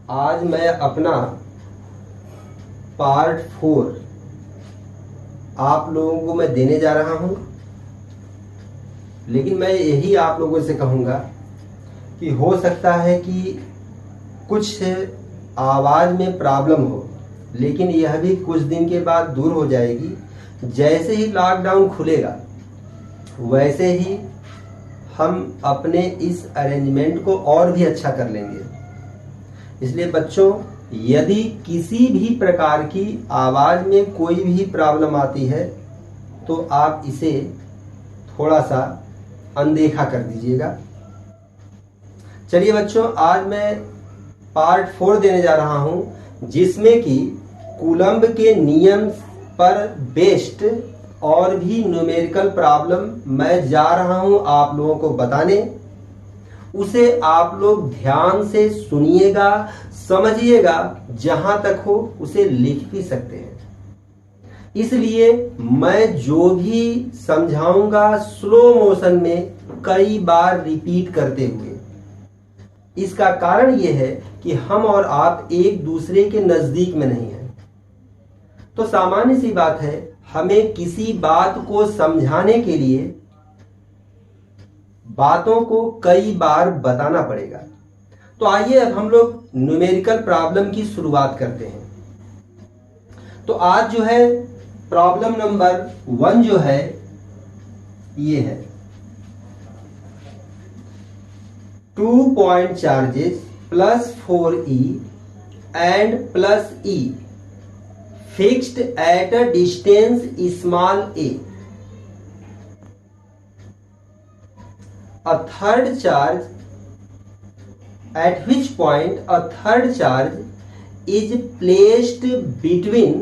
आज मैं अपना पार्ट 4 आप लोगों को मैं देने जा रहा हूं। लेकिन मैं यही आप लोगों से कहूंगा कि हो सकता है कि कुछ आवाज में प्रॉब्लम हो, लेकिन यह भी कुछ दिन के बाद दूर हो जाएगी। जैसे ही लॉकडाउन खुलेगा वैसे ही हम अपने इस अरेंजमेंट को और भी अच्छा कर लेंगे। इसलिए बच्चों, यदि किसी भी प्रकार की आवाज में कोई भी प्रॉब्लम आती है तो आप इसे थोड़ा सा अनदेखा कर दीजिएगा। चलिए बच्चों, आज मैं पार्ट 4 देने जा रहा हूं, जिसमें कि कूलम्ब के नियम पर बेस्ड और भी न्यूमेरिकल प्रॉब्लम मैं जा रहा हूं आप लोगों को बताने। उसे आप लोग ध्यान से सुनिएगा, समझिएगा, जहां तक हो उसे लिख भी सकते हैं। इसलिए मैं जो भी समझाऊंगा स्लो मोशन में कई बार रिपीट करते हुए। इसका कारण यह है कि हम और आप एक दूसरे के नजदीक में नहीं हैं। तो सामान्य सी बात है, हमें किसी बात को समझाने के लिए बातों को कई बार बताना पड़ेगा। तो आइए अब हम लोग न्यूमेरिकल प्रॉब्लम की शुरुआत करते हैं। तो आज जो है प्रॉब्लम नंबर 1 जो है ये है 2 point charges plus 4e and plus e fixed at a distance small a. A third charge, at which point a third charge is placed between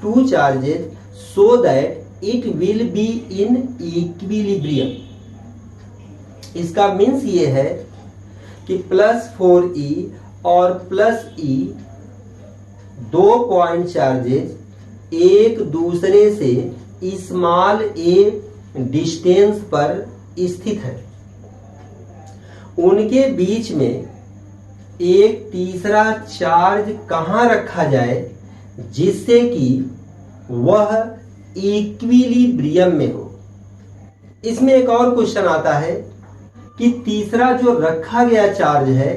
two charges so that it will be in equilibrium. इसका means ये है कि plus 4e और plus e दो point charges एक दूसरे से small ए distance पर स्थित है। उनके बीच में एक तीसरा चार्ज कहां रखा जाए जिससे कि वह इक्विलिब्रियम में हो। इसमें एक और क्वेश्चन आता है कि तीसरा जो रखा गया चार्ज है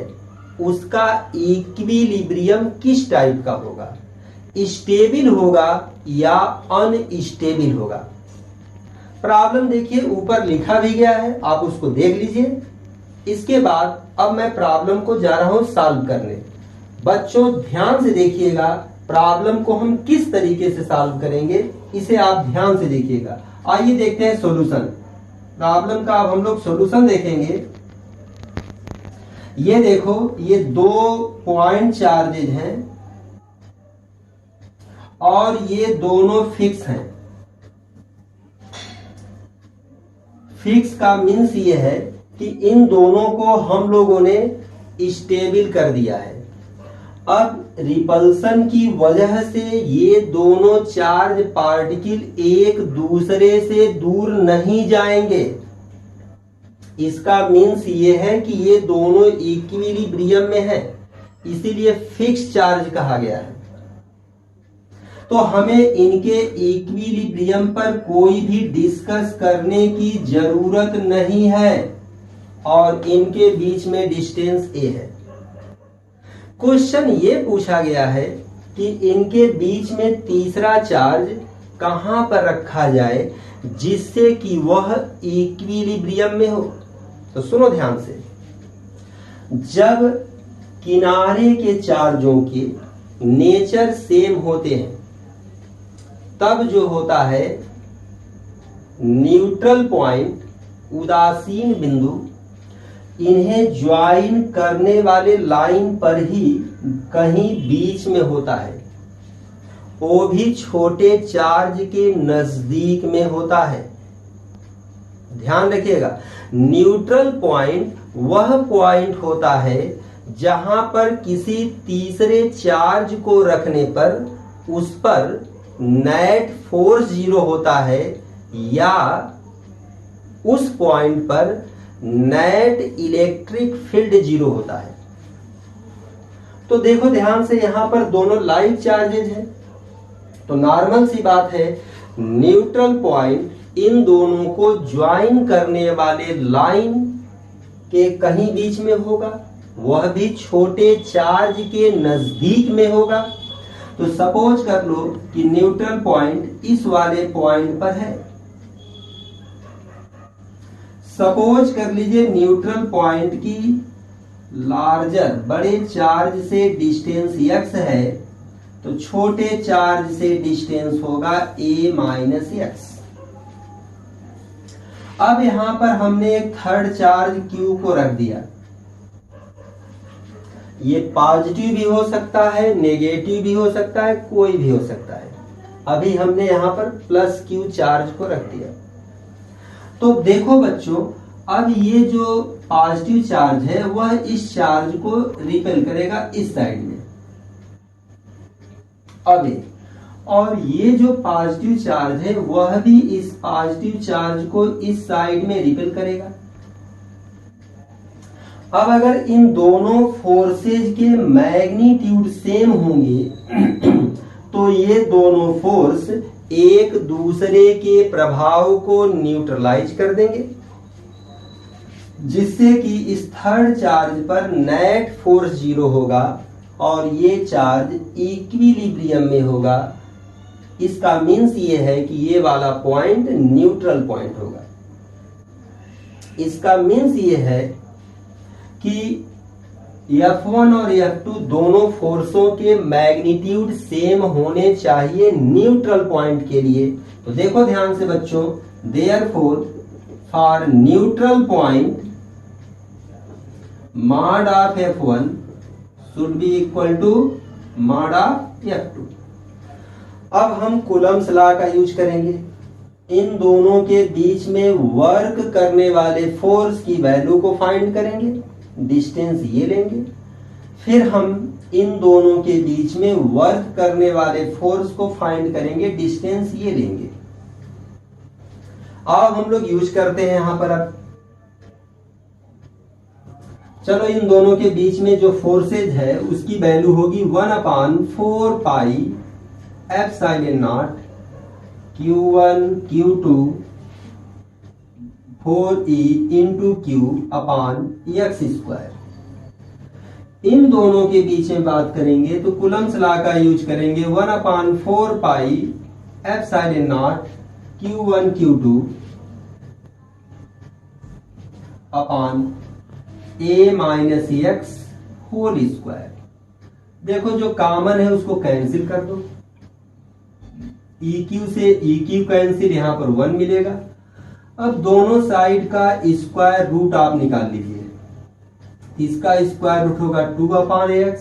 उसका इक्विलिब्रियम किस टाइप का होगा, स्टेबल होगा या अनस्टेबल होगा। प्रॉब्लम देखिए ऊपर लिखा भी गया है, आप उसको देख लीजिए। इसके बाद अब मैं प्रॉब्लम को जा रहा हूं सॉल्व करने। बच्चों ध्यान से देखिएगा, प्रॉब्लम को हम किस तरीके से सॉल्व करेंगे इसे आप ध्यान से देखिएगा। आइए देखते हैं सॉल्यूशन। प्रॉब्लम का अब हम लोग सॉल्यूशन देखेंगे। ये देखो, ये 2 पॉइंट चार्जेज हैं और ये दोनों फिक्स हैं। फिक्स का मीन्स ये है कि इन दोनों को हम लोगों ने स्टेबल कर दिया है। अब रिपल्सन की वजह से ये दोनों चार्ज पार्टिकल एक दूसरे से दूर नहीं जाएंगे। इसका मीन्स ये है कि ये दोनों इक्विलिब्रियम में है, इसीलिए फिक्स चार्ज कहा गया है। तो हमें इनके इक्विलिब्रियम पर कोई भी डिस्कस करने की जरूरत नहीं है और इनके बीच में डिस्टेंस ए है। क्वेश्चन ये पूछा गया है कि इनके बीच में तीसरा चार्ज कहां पर रखा जाए जिससे कि वह इक्विलिब्रियम में हो। तो सुनो ध्यान से, जब किनारे के चार्जों के नेचर सेम होते हैं तब जो होता है न्यूट्रल पॉइंट, उदासीन बिंदु, इन्हें ज्वाइन करने वाले लाइन पर ही कहीं बीच में होता है। वो भी छोटे चार्ज के नजदीक में होता है। ध्यान रखिएगा, न्यूट्रल पॉइंट वह पॉइंट होता है जहां पर किसी तीसरे चार्ज को रखने पर उस पर नेट फोर्स 0 होता है या उस पॉइंट पर नेट इलेक्ट्रिक फील्ड 0 होता है। तो देखो ध्यान से, यहां पर दोनों लाइव चार्जेज हैं, तो नॉर्मल सी बात है न्यूट्रल पॉइंट इन दोनों को ज्वाइन करने वाले लाइन के कहीं बीच में होगा, वह भी छोटे चार्ज के नजदीक में होगा। तो सपोज कर लो कि न्यूट्रल पॉइंट इस वाले पॉइंट पर है। सपोज कर लीजिए न्यूट्रल पॉइंट की लार्जर बड़े चार्ज से डिस्टेंस x है, तो छोटे चार्ज से डिस्टेंस होगा a माइनस x। अब यहां पर हमने एक थर्ड चार्ज q को रख दिया। ये पॉजिटिव भी हो सकता है, नेगेटिव भी हो सकता है, कोई भी हो सकता है। अभी हमने यहां पर प्लस q चार्ज को रख दिया। तो देखो बच्चों, अब ये जो पॉजिटिव चार्ज है वह इस चार्ज को रिपेल करेगा इस साइड में। अभी और ये जो पॉजिटिव चार्ज है वह भी इस पॉजिटिव चार्ज को इस साइड में रिपेल करेगा। अब अगर इन दोनों फोर्सेज के मैग्नीट्यूड सेम होंगे तो ये दोनों फोर्स एक दूसरे के प्रभाव को न्यूट्रलाइज कर देंगे, जिससे कि इस थर्ड चार्ज पर नेट फोर्स 0 होगा और ये चार्ज इक्विलिब्रियम में होगा। इसका मीन्स ये है कि ये वाला पॉइंट न्यूट्रल पॉइंट होगा। इसका मीन्स ये है कि F1 और F2 दोनों फोर्सों के मैग्नीट्यूड सेम होने चाहिए न्यूट्रल पॉइंट के लिए। तो देखो ध्यान से बच्चों, therefore for neutral point mod of F1 should be equal to mod of F2। अब हम कूलम्स लॉ का यूज करेंगे। इन दोनों के बीच में वर्क करने वाले फोर्स की वैल्यू को फाइंड करेंगे, डिस्टेंस ये लेंगे, फिर हम इन दोनों के बीच में वर्क करने वाले फोर्स को फाइंड करेंगे, डिस्टेंस ये लेंगे। अब हम लोग यूज करते हैं यहां पर। अब चलो, इन दोनों के बीच में जो फोर्सेज है उसकी वैल्यू होगी 1/4 pi epsilon not Q1 Q2 4E into Q upon x square. इन दोनों के बीच में बात करेंगे तो कूलम्स लॉ का यूज करेंगे 1/4 pi epsilon not Q1 Q2 upon a minus x whole square. देखो जो कॉमन है उसको कैंसिल कर दो, EQ से EQ कैंसिल, यहां पर 1 मिलेगा। अब दोनों साइड का स्क्वायर रूट आप निकाल लीजिए। इसका स्क्वायर रूट होगा 2/x,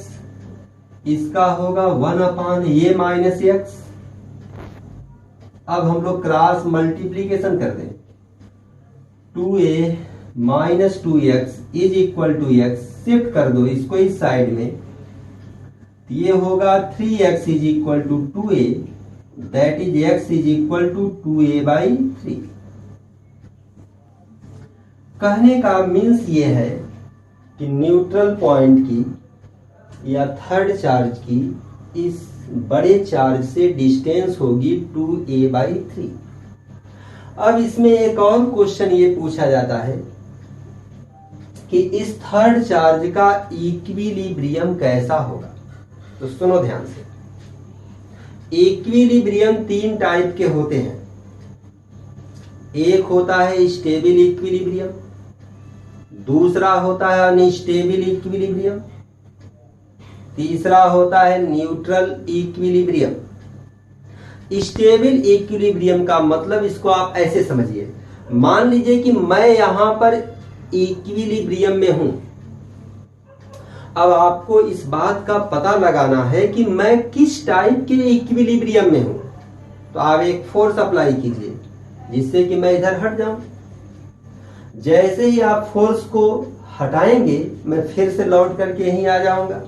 इसका होगा 1/a माइनस एक्स। अब हम लोग क्रॉस मल्टीप्लीकेशन कर दें, 2a minus 2x is equal to x। Shift कर दो इसको इस साइड में, ये होगा 3x is equal to 2a, that is x is equal to 2a/3। कहने का मीन्स ये है कि न्यूट्रल पॉइंट की या थर्ड चार्ज की इस बड़े चार्ज से डिस्टेंस होगी 2a/3। अब इसमें एक और क्वेश्चन ये पूछा जाता है कि इस थर्ड चार्ज का इक्विलिब्रियम कैसा होगा। तो सुनो ध्यान से, इक्विलिब्रियम 3 टाइप के होते हैं। एक होता है स्टेबल इक्विलिब्रियम, दूसरा होता है अनस्टेबल इक्विलिब्रियम, तीसरा होता है न्यूट्रल इक्विलिब्रियम। स्टेबल इक्विलिब्रियम का मतलब, इसको आप ऐसे समझिए, मान लीजिए कि मैं यहां पर इक्विलिब्रियम में हूं। अब आपको इस बात का पता लगाना है कि मैं किस टाइप के इक्विलिब्रियम में हूं। तो आप एक फोर्स अप्लाई कीजिए जिससे कि मैं इधर हट जाऊं। जैसे ही आप फोर्स को हटाएंगे मैं फिर से लौट करके यहीं आ जाऊंगा।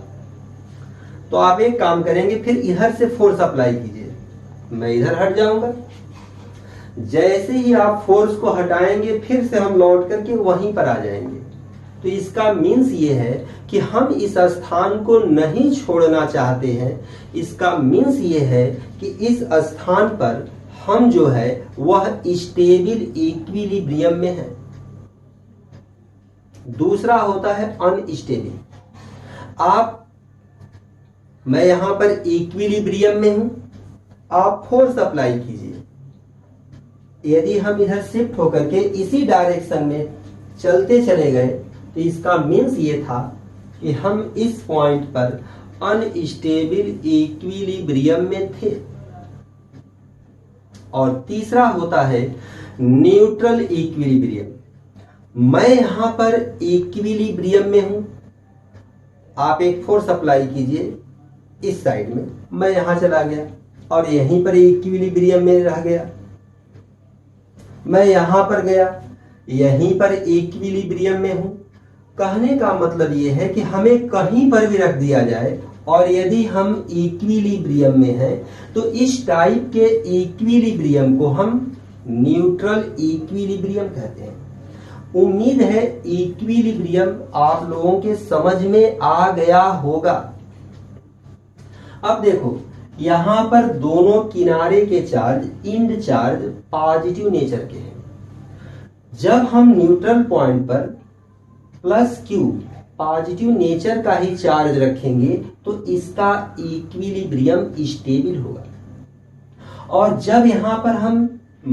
तो आप एक काम करेंगे, फिर इधर से फोर्स अप्लाई कीजिए, मैं इधर हट जाऊंगा। जैसे ही आप फोर्स को हटाएंगे फिर से हम लौट करके वहीं पर आ जाएंगे। तो इसका मीन्स ये है कि हम इस स्थान को नहीं छोड़ना चाहते हैं। इसका मीन्स ये है कि इस स्थान पर हम जो है वह स्टेबल इक्विलिब्रियम में है। दूसरा होता है अनस्टेबल। मैं यहां पर इक्विलिब्रियम में हूं, आप फोर्स अप्लाई कीजिए। यदि हम इधर शिफ्ट होकर के इसी डायरेक्शन में चलते चले गए तो इसका मीन्स ये था कि हम इस पॉइंट पर अनस्टेबल इक्विलिब्रियम में थे। और तीसरा होता है न्यूट्रल इक्विलिब्रियम। मैं यहां पर इक्विलिब्रियम में हूं, आप एक फोर्स अप्लाई कीजिए इस साइड में, मैं यहां चला गया और यहीं पर इक्विलिब्रियम में रह गया। मैं यहां पर गया, यहीं पर इक्विलिब्रियम में हूं। कहने का मतलब यह है कि हमें कहीं पर भी रख दिया जाए और यदि हम इक्विलिब्रियम में हैं तो इस टाइप के इक्विलिब्रियम को हम न्यूट्रल इक्विलिब्रियम कहते हैं। उम्मीद है इक्विलिब्रियम आप लोगों के समझ में आ गया होगा। अब देखो, यहां पर दोनों किनारे के charge and charge positive nature के हैं। जब हम न्यूट्रल पॉइंट पर प्लस क्यू पॉजिटिव नेचर का ही चार्ज रखेंगे तो इसका इक्विलिब्रियम स्टेबल होगा, और जब यहां पर हम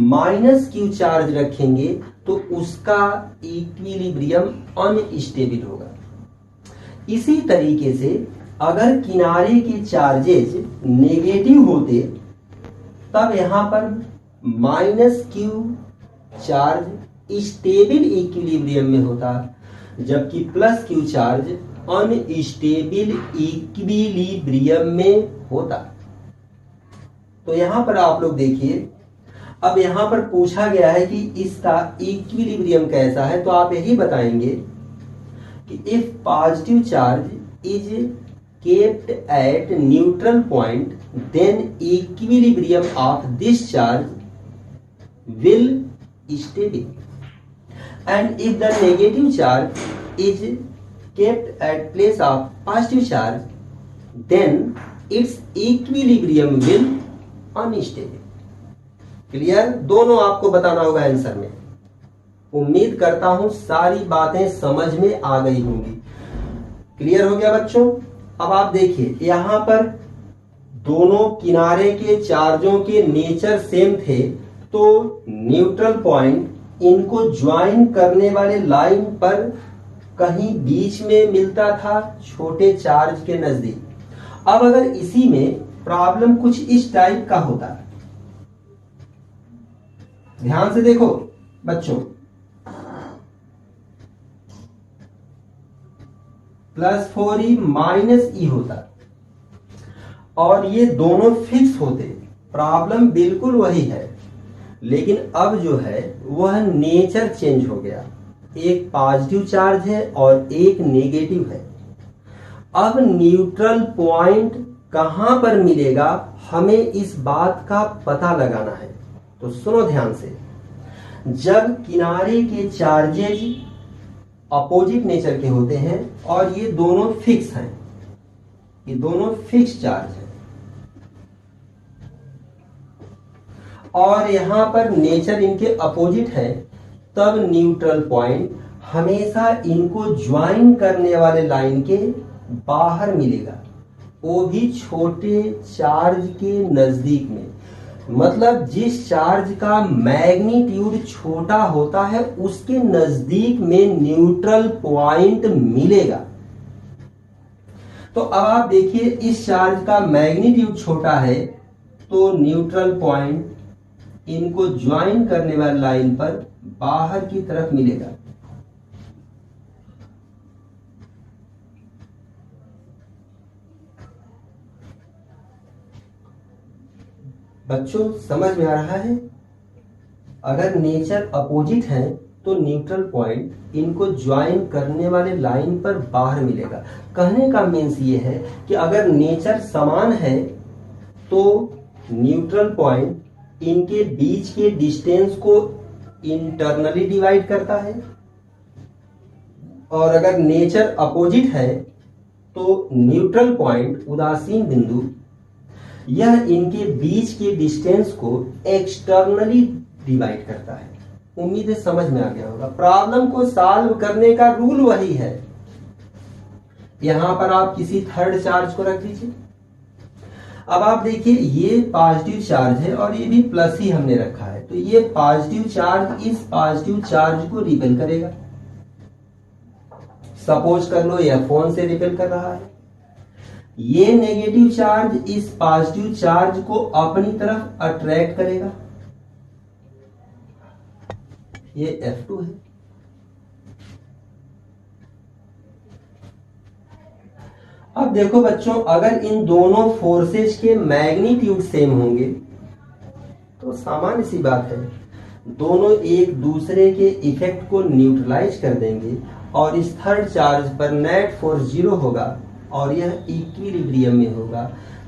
माइनस क्यू चार्ज रखेंगे तो उसका इक्विलिब्रियम अनस्टेबल होगा। इसी तरीके से अगर किनारे के चार्जेस नेगेटिव होते तब यहां पर minus Q charge stable equilibrium में होता, जबकि plus Q charge unstable equilibrium में होता। तो यहां पर आप लोग देखिए, अब यहां पर पूछा गया है कि इसका इक्विलिब्रियम कैसा है, तो आप यही बताएंगे कि if positive charge is kept at neutral point, then equilibrium of this charge will stable, and if the negative charge is kept at place of positive charge, then its equilibrium will unstable. Clear? दोनों आपको बताना होगा answer में। उम्मीद करता हूं सारी बातें समझ में आ गई होंगी। क्लियर हो गया बच्चों? अब आप देखिए, यहां पर दोनों किनारे के चार्जों के नेचर सेम थे, तो न्यूट्रल पॉइंट इनको ज्वाइन करने वाले लाइन पर कहीं बीच में मिलता था, छोटे चार्ज के नजदीक। अब अगर इसी में प्रॉब्लम कुछ इस टाइप का होता, ध्यान से देखो बच्चों, +4e -e होता और ये दोनों फिक्स होते, प्रॉब्लम बिल्कुल वही है, लेकिन अब जो है वह नेचर चेंज हो गया। एक पॉजिटिव चार्ज है और एक नेगेटिव है। अब न्यूट्रल पॉइंट कहां पर मिलेगा, हमें इस बात का पता लगाना है। तो सुनो ध्यान से, जब किनारे के चार्जेज अपोजिट नेचर के होते हैं और ये दोनों फिक्स हैं, ये दोनों फिक्स चार्ज हैं, और यहां पर नेचर इनके अपोजिट है, तब न्यूट्रल पॉइंट हमेशा इनको ज्वाइन करने वाले लाइन के बाहर मिलेगा, वो भी छोटे चार्ज के नजदीक में। मतलब जिस चार्ज का मैग्नीट्यूड छोटा होता है उसके नजदीक में न्यूट्रल पॉइंट मिलेगा। तो अब आप देखिए, इस चार्ज का मैग्नीट्यूड छोटा है तो न्यूट्रल पॉइंट इनको ज्वाइन करने वाली लाइन पर बाहर की तरफ मिलेगा। बच्चों समझ में आ रहा है? अगर नेचर अपोजिट है तो न्यूट्रल पॉइंट इनको ज्वाइन करने वाले लाइन पर बाहर मिलेगा। कहने का मीन्स ये है कि अगर नेचर समान है तो न्यूट्रल पॉइंट इनके बीच के डिस्टेंस को इंटरनली डिवाइड करता है, और अगर नेचर अपोजिट है तो न्यूट्रल पॉइंट, उदासीन बिंदु, यह इनके बीच के डिस्टेंस को एक्सटर्नली डिवाइड करता है। उम्मीद है समझ में आ गया होगा। प्रॉब्लम को सॉल्व करने का रूल वही है। यहां पर आप किसी थर्ड चार्ज को रख दीजिए। अब आप देखिए ये पॉजिटिव चार्ज है और ये भी प्लस ही हमने रखा है, तो ये पॉजिटिव चार्ज इस पॉजिटिव चार्ज को रिपेल करेगा। सपोज कर लो F1 से रिपेल कर रहा है। ये नेगेटिव चार्ज इस पॉजिटिव चार्ज को अपनी तरफ अट्रैक्ट करेगा। ये F2 है। अब देखो बच्चों, अगर इन दोनों फोर्सेस के मैग्नीट्यूड सेम होंगे तो सामान्य सी बात है, दोनों एक दूसरे के इफेक्ट को न्यूट्रलाइज कर देंगे और इस थर्ड चार्ज पर नेट फोर्स 0 होगा और यह इक्विलिब्रियम में होगा।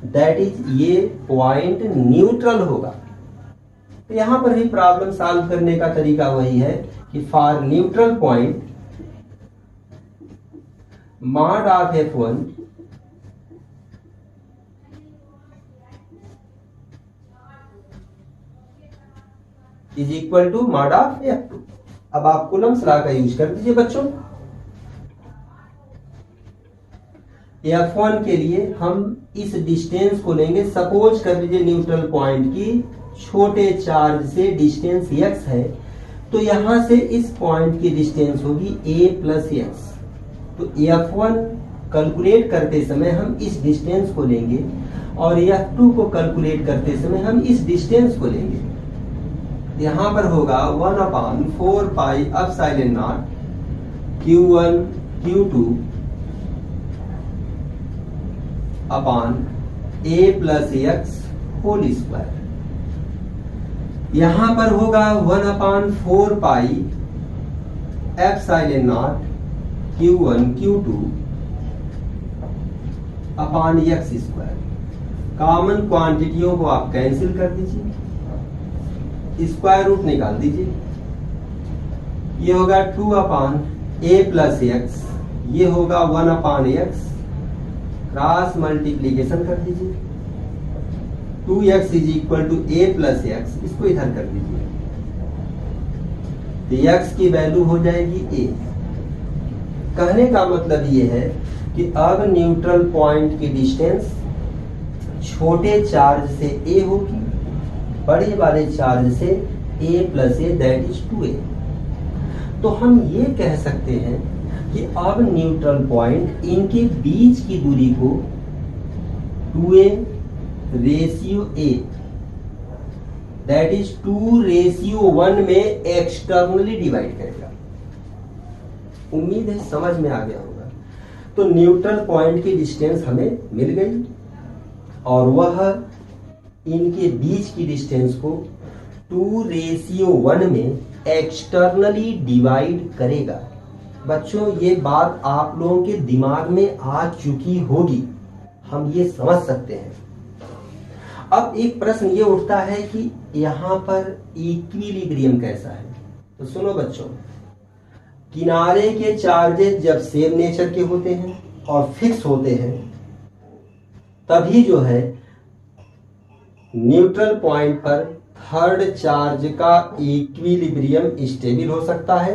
दैट इज ये पॉइंट न्यूट्रल होगा। तो यहां पर भी प्रॉब्लम सॉल्व करने का तरीका वही है कि for neutral point mod of F1 is equal to mod of F2। अब आप कूलम्स लॉ का यूज कर दीजिए बच्चों। F1 के लिए हम इस डिस्टेंस को लेंगे। सपोज कर लीजिए न्यूट्रल पॉइंट की छोटे चार्ज से डिस्टेंस x है, तो यहां से इस पॉइंट की डिस्टेंस होगी a प्लस x। तो F1 कैलकुलेट करते समय हम इस डिस्टेंस को लेंगे और F2 को कैलकुलेट करते समय हम इस डिस्टेंस को लेंगे। यहां पर होगा 1/4 pi epsilon not Q1 Q2 upon a plus x whole square. यहां पर होगा 1/4 pi epsilon not Q1 Q2 upon x square. Common क्वांटिटियों को आप कैंसिल कर दीजिए, स्क्वायर रूट निकाल दीजिए। ये होगा 2/a प्लस x, ये होगा 1/x, क्रॉस मल्टीप्लीकेशन कर दीजिए। 2x is equal to a plus x, इसको इधर कर दीजिए तो x की वैल्यू हो जाएगी a। कहने का मतलब ये है कि अब न्यूट्रल पॉइंट की डिस्टेंस छोटे चार्ज से a होगी, बड़े वाले चार्ज से a plus a, that is 2a। तो हम ये कह सकते हैं कि अब न्यूट्रल पॉइंट इनके बीच की दूरी को 2a ratio a, that is 2:1 में एक्सटर्नली डिवाइड करेगा। उम्मीद है समझ में आ गया होगा। तो न्यूट्रल पॉइंट की डिस्टेंस हमें मिल गई और वह इनके बीच की डिस्टेंस को 2:1 में एक्सटर्नली डिवाइड करेगा। बच्चों ये बात आप लोगों के दिमाग में आ चुकी होगी, हम ये समझ सकते हैं। अब एक प्रश्न ये उठता है कि यहां पर इक्विलिब्रियम कैसा है। तो सुनो बच्चों, किनारे के चार्जेस जब सेम नेचर के होते हैं और फिक्स होते हैं तभी जो है न्यूट्रल पॉइंट पर थर्ड चार्ज का इक्विलिब्रियम स्टेबल हो सकता है,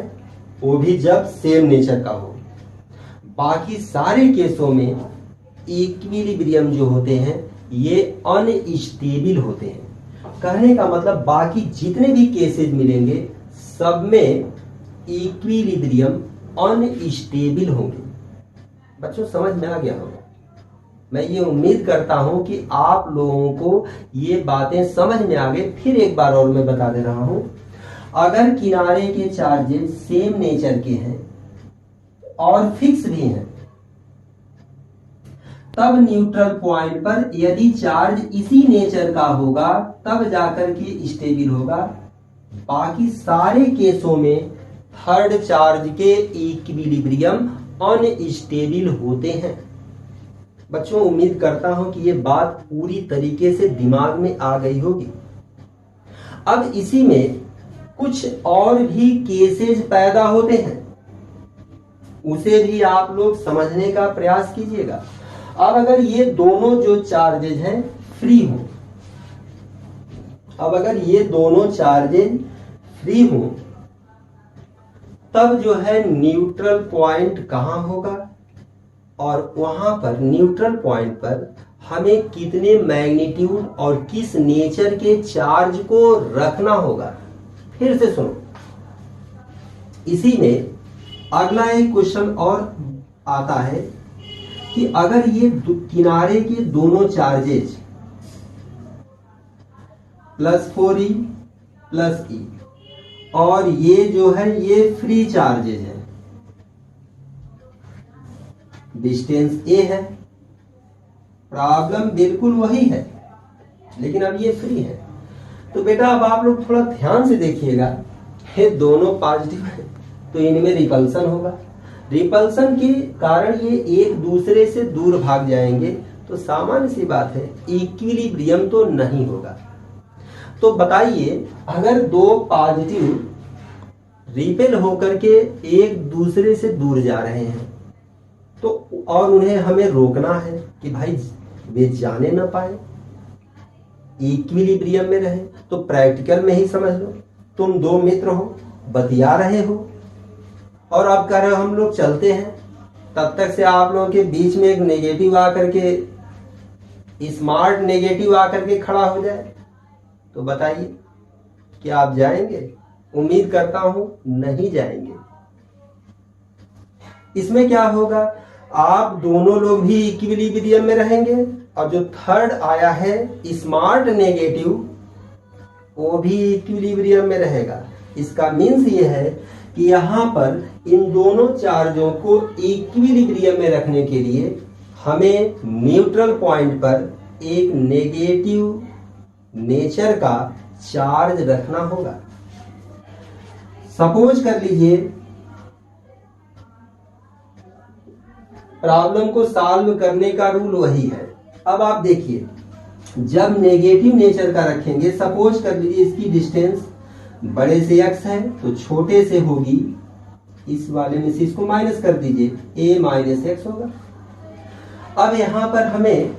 वो भी जब सेम नेचर का हो। बाकी सारे केसों में इक्विलिब्रियम जो होते हैं ये अनस्टेबल होते हैं। कहने का मतलब बाकी जितने भी केसेस मिलेंगे सब में इक्विलिब्रियम अनस्टेबल होंगे। बच्चों समझ में आ गया होगा। मैं ये उम्मीद करता हूं कि आप लोगों को ये बातें समझ में आ गई। फिर एक बार और मैं बता दे रहा हूं, अगर किनारे के चार्जेस सेम नेचर के हैं और फिक्स भी हैं, तब न्यूट्रल पॉइंट पर यदि चार्ज इसी नेचर का होगा तब जाकर के स्टेबल होगा। बाकी सारे केसों में थर्ड चार्ज के इक्विलिब्रियम अनस्टेबल होते हैं। बच्चों उम्मीद करता हूं कि ये बात पूरी तरीके से दिमाग में आ गई होगी। अब इसी में कुछ और भी केसेस पैदा होते हैं। उसे भी आप लोग समझने का प्रयास कीजिएगा। अब अगर ये दोनों जो चार्जेज हैं फ्री हो, अब अगर ये दोनों चार्जेज फ्री हो, तब जो है न्यूट्रल पॉइंट कहां होगा, और वहां पर न्यूट्रल पॉइंट पर हमें कितने मैग्नीट्यूड और किस नेचर के चार्ज को रखना होगा। फिर से सुनो, इसी में अगला एक क्वेश्चन और आता है कि अगर ये किनारे के दोनों चार्जेज +4e + e और ये जो है ये फ्री चार्जेज है, डिस्टेंस a है, प्रॉब्लम बिल्कुल वही है, लेकिन अब ये फ्री है। तो बेटा अब आप लोग थोड़ा ध्यान से देखिएगा, ये दोनों पॉजिटिव है तो इनमें रिपल्सन होगा, रिपल्सन के कारण ये एक दूसरे से दूर भाग जाएंगे, तो सामान्य सी बात है इक्विलिब्रियम तो नहीं होगा। तो बताइए अगर दो पॉजिटिव रिपेल होकर के एक दूसरे से दूर जा रहे हैं तो और उन्हें हमें रोकना है कि भाई वे जाने ना पाए, इक्विलिब्रियम में रहे, तो प्रैक्टिकल में ही समझ लो, तुम दो मित्र हो, बतिया रहे हो और अब कह रहे हो हम लोग चलते हैं, तब तक से आप लोगों के बीच में एक नेगेटिव आकर के, स्मार्ट नेगेटिव आकर के खड़ा हो जाए, तो बताइए क्या आप जाएंगे? उम्मीद करता हूं नहीं जाएंगे। इसमें क्या होगा, आप दोनों लोग भी इक्विलिब्रियम में रहेंगे और जो थर्ड आया है स्मार्ट नेगेटिव वो भी इक्विलिब्रियम में रहेगा। इसका मीन्स ये है कि यहाँ पर इन दोनों चार्जों को इक्विलिब्रियम में रखने के लिए हमें न्यूट्रल पॉइंट पर एक नेगेटिव नेचर का चार्ज रखना होगा। सपोज कर लीजिए प्रॉब्लम को सॉल्व करने का रूल वही है। अब आप देखिए जब नेगेटिव नेचर का रखेंगे, सपोज कर लीजिए इसकी डिस्टेंस बड़े से x है तो छोटे से होगी, इस वाले में से इसको माइनस कर दीजिए, a - x होगा। अब यहां पर हमें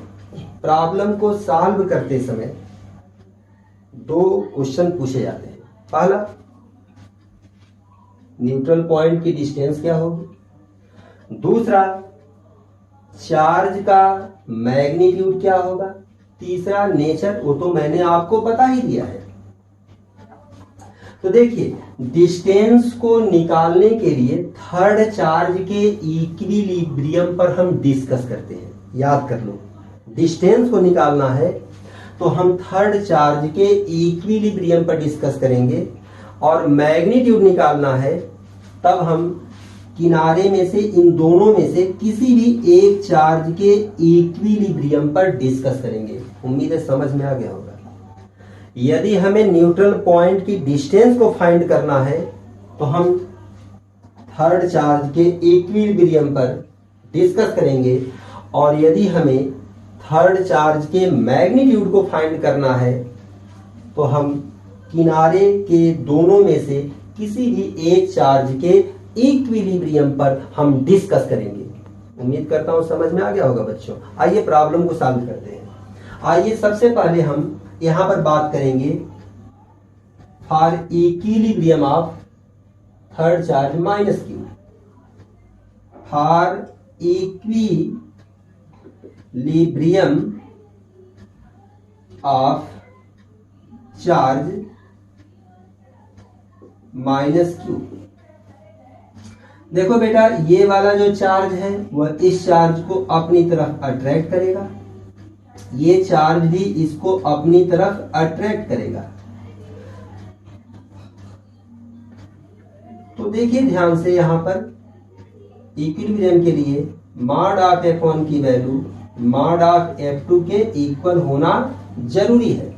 प्रॉब्लम को सॉल्व करते समय दो क्वेश्चन पूछे जाते हैं। पहला, न्यूट्रल पॉइंट की डिस्टेंस क्या होगी, दूसरा चार्ज का मैग्नीट्यूड क्या होगा, तीसरा नेचर, वो तो मैंने आपको बता ही दिया है। तो देखिए डिस्टेंस को निकालने के लिए थर्ड चार्ज के इक्विलिब्रियम पर हम डिस्कस करते हैं। याद कर लो, डिस्टेंस को निकालना है तो हम थर्ड चार्ज के इक्विलिब्रियम पर डिस्कस करेंगे, और मैग्नीट्यूड निकालना है तब हम किनारे में से इन दोनों में से किसी भी एक चार्ज के इक्विलिब्रियम पर डिस्कस करेंगे। उम्मीद है समझ में आ गया होगा। यदि हमें न्यूट्रल पॉइंट की डिस्टेंस को फाइंड करना है तो हम थर्ड चार्ज के इक्विलिब्रियम पर डिस्कस करेंगे, और यदि हमें थर्ड चार्ज के मैग्नीट्यूड को फाइंड करना है तो हम किनारे के दोनों में से किसी भी एक चार्ज के इक्विलिब्रियम पर हम डिस्कस करेंगे। उम्मीद करता हूं समझ में आ गया होगा बच्चों। आइए प्रॉब्लम को सॉल्व करते हैं। आइए सबसे पहले हम यहां पर बात करेंगे for equilibrium of third charge minus q, for equilibrium of charge -q। देखो बेटा ये वाला जो चार्ज है वह इस चार्ज को अपनी तरफ अट्रैक्ट करेगा, ये चार्ज भी इसको अपनी तरफ अट्रैक्ट करेगा। तो देखिए ध्यान से, यहां पर इक्विलिब्रियम के लिए मॉड ऑफ F1 की वैल्यू मॉड ऑफ F2 के इक्वल होना जरूरी है।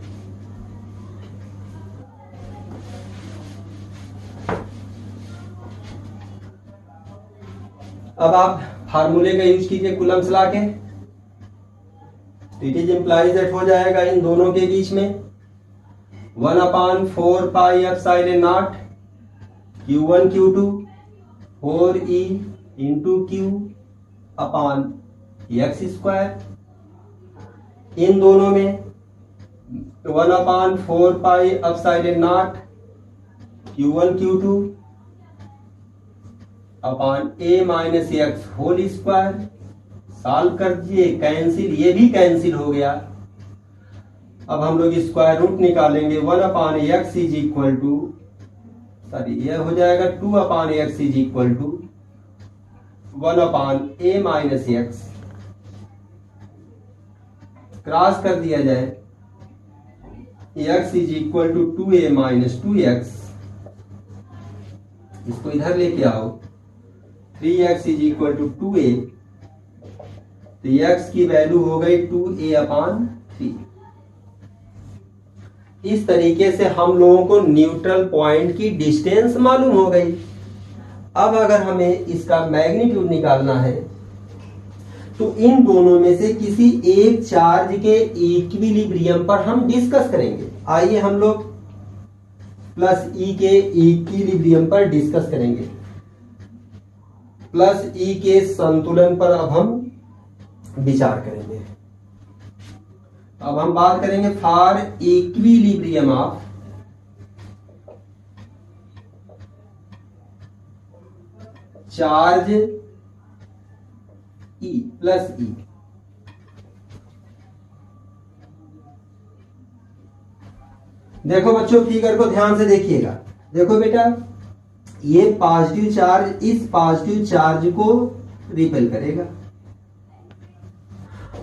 अब आप फार्मूले का यूज कीजिए कूलम्ब्स लॉ के। इट इज इंप्लाइज दैट हो जाएगा इन दोनों के बीच में 1/4 pi epsilon not Q1 Q2 4e into Q upon x square, इन दोनों में 1/4 epsilon not Q1 Q2 upon a minus x whole square. Solve कर दिए, कैंसिल, ये भी कैंसिल हो गया। अब हम लोग स्क्वायर रूट निकालेंगे। 1/x is equal to, sorry यह हो जाएगा 2/x is equal to 1/a minus x. Cross कर दिया जाए, x is equal to 2a minus 2x, इसको इधर लेके आओ, 3x is equal to 2a, तो x की वैल्यू हो गई 2a/3। इस तरीके से हम लोगों को न्यूट्रल पॉइंट की डिस्टेंस मालूम हो गई। अब अगर हमें इसका मैग्नीट्यूड निकालना है तो इन दोनों में से किसी एक चार्ज के इक्विलिब्रियम पर हम डिस्कस करेंगे। आइए हम लोग प्लस ई के इक्विलिब्रियम पर डिस्कस करेंगे। प्लस ई के संतुलन पर अब हम विचार करेंगे। अब हम बात करेंगे for equilibrium of charge e plus e. देखो बच्चों, फिगर को ध्यान से देखिएगा। देखो बेटा, ये पॉजिटिव चार्ज इस पॉजिटिव चार्ज को रिपेल करेगा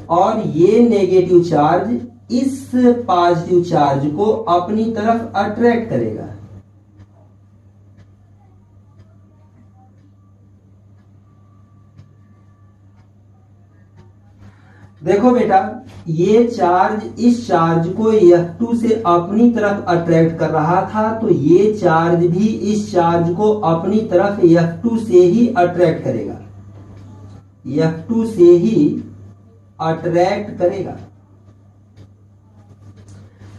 और ये नेगेटिव चार्ज इस पॉजिटिव चार्ज को अपनी तरफ अट्रैक्ट करेगा। देखो बेटा, ये चार्ज इस चार्ज को F2 से अपनी तरफ अट्रैक्ट कर रहा था, तो ये चार्ज भी इस चार्ज को अपनी तरफ F2 से ही अट्रैक्ट करेगा, F2 से ही अट्रैक्ट करेगा,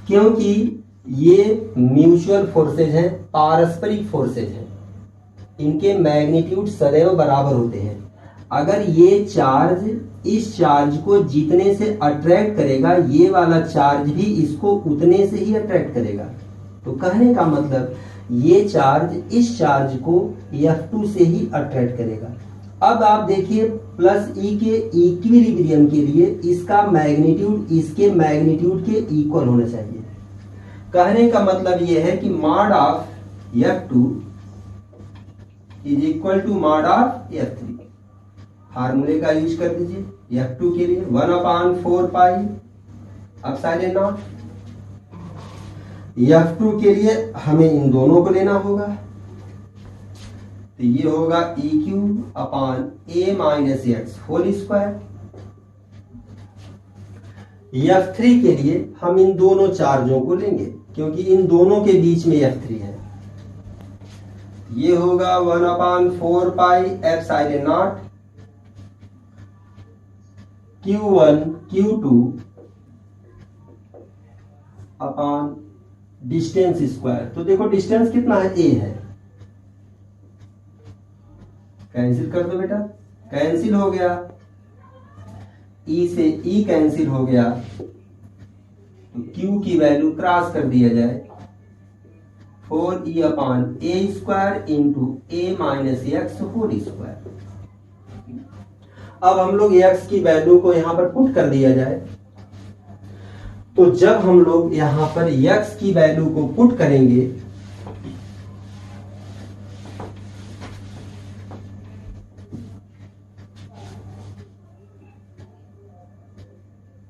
क्योंकि ये म्यूचुअल फोर्सेज हैं, पारस्परिक फोर्सेज हैं, इनके मैग्नीट्यूड सदैव बराबर होते हैं। अगर ये चार्ज इस चार्ज को जितने से अट्रैक्ट करेगा, ये वाला चार्ज भी इसको उतने से ही अट्रैक्ट करेगा। तो कहने का मतलब ये चार्ज इस चार्ज को F2 से ही अट्रैक्ट करेगा। अब आप देखिए, प्लस ई के इक्विलिब्रियम के लिए इसका मैग्नीट्यूड इसके मैग्नीट्यूड के इक्वल होना चाहिए। कहने का मतलब यह है कि mod of F2 is equal to mod of F3। फार्मूले का यूज कर दीजिए। F2 के लिए 1/4 एप्सिलॉन नॉट। F2 के लिए हमें इन दोनों को लेना होगा, तो ये होगा EQ/a minus x whole square. F3 के लिए हम इन दोनों चार्जों को लेंगे, क्योंकि इन दोनों के बीच में F3 है। ये होगा 1/4 epsilon not Q1 Q2 upon distance square. तो देखो डिस्टेंस कितना है, a है। कैंसिल कर दो बेटा, कैंसिल हो गया, e से e कैंसिल हो गया, तो q की वैल्यू क्रॉस कर दिया जाए, 4e/a square into a minus x whole square. अब हम लोग x की वैल्यू को यहां पर पुट कर दिया जाए, तो जब हम लोग यहां पर x की वैल्यू को पुट करेंगे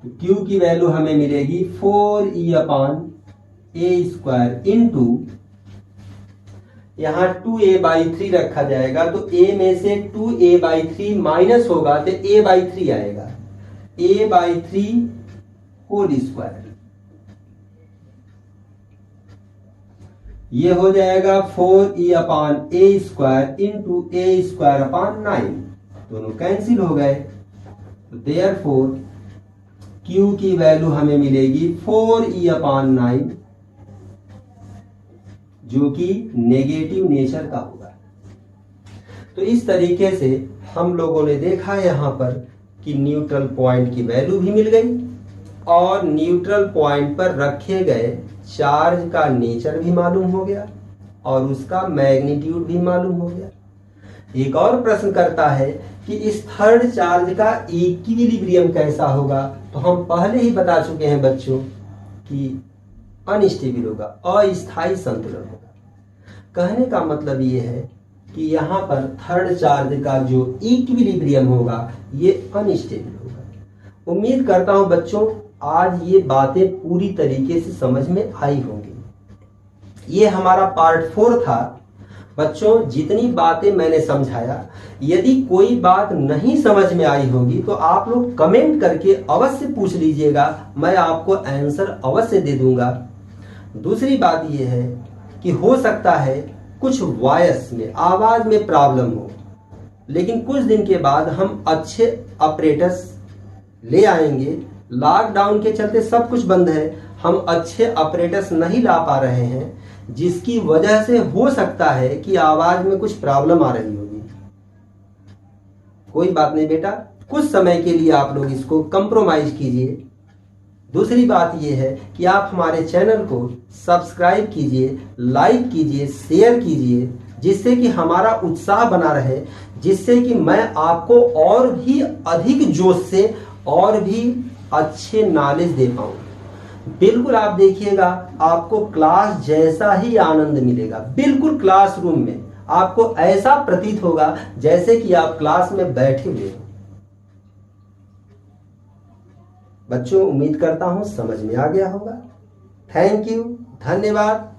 तो q की वैल्यू हमें मिलेगी 4e/a स्क्वायर इंटू, यहां 2a/3 रखा जाएगा, तो a में से 2a/3 माइनस होगा तो a/3 आएगा, a/3 होल स्क्वायर। ये हो जाएगा 4e/a स्क्वायर इंटू a स्क्वायर/9, दोनों कैंसिल हो गए। तो देयरफॉर q की वैल्यू हमें मिलेगी 4e/9, जो कि नेगेटिव नेचर का होगा। तो इस तरीके से हम लोगों ने देखा यहाँ पर कि न्यूट्रल पॉइंट की वैल्यू भी मिल गई और न्यूट्रल पॉइंट पर रखे गए चार्ज का नेचर भी मालूम हो गया और उसका मैग्नीट्यूड भी मालूम हो गया। एक और प्रश्न करता है कि इस थर्ड चार्ज का इक्विलिब्रियम कैसा होगा, तो हम पहले ही बता चुके हैं बच्चों कि अनस्टेबल होगा, अस्थायी संतुलन होगा। कहने का मतलब ये है कि यहाँ पर थर्ड चार्ज का जो इक्विलिब्रियम होगा ये अनस्टेबल होगा। उम्मीद करता हूं बच्चों आज ये बातें पूरी तरीके से समझ में आई होंगी। ये हमारा पार्ट 4 था। बच्चों जितनी बातें मैंने समझाया, यदि कोई बात नहीं समझ में आई होगी तो आप लोग कमेंट करके अवश्य पूछ लीजिएगा, मैं आपको आंसर अवश्य दे दूंगा। दूसरी बात यह है कि हो सकता है कुछ वॉइस में, आवाज में प्रॉब्लम हो, लेकिन कुछ दिन के बाद हम अच्छे ऑपरेटर्स ले आएंगे। लॉकडाउन के चलते सब कुछ बंद है, हम अच्छे ऑपरेटर्स नहीं ला पा रहे हैं, जिसकी वजह से हो सकता है कि आवाज में कुछ प्रॉब्लम आ रही होगी। कोई बात नहीं बेटा, कुछ समय के लिए आप लोग इसको कंप्रोमाइज कीजिए। दूसरी बात यह है कि आप हमारे चैनल को सब्सक्राइब कीजिए, लाइक कीजिए, शेयर कीजिए, जिससे कि हमारा उत्साह बना रहे, जिससे कि मैं आपको और भी अधिक जोश से और भी अच्छे नॉलेज दे पाऊं। बिल्कुल आप देखिएगा, आपको क्लास जैसा ही आनंद मिलेगा। बिल्कुल क्लासरूम में आपको ऐसा प्रतीत होगा जैसे कि आप क्लास में बैठे हुए हो। बच्चों उम्मीद करता हूं समझ में आ गया होगा। थैंक यू, धन्यवाद।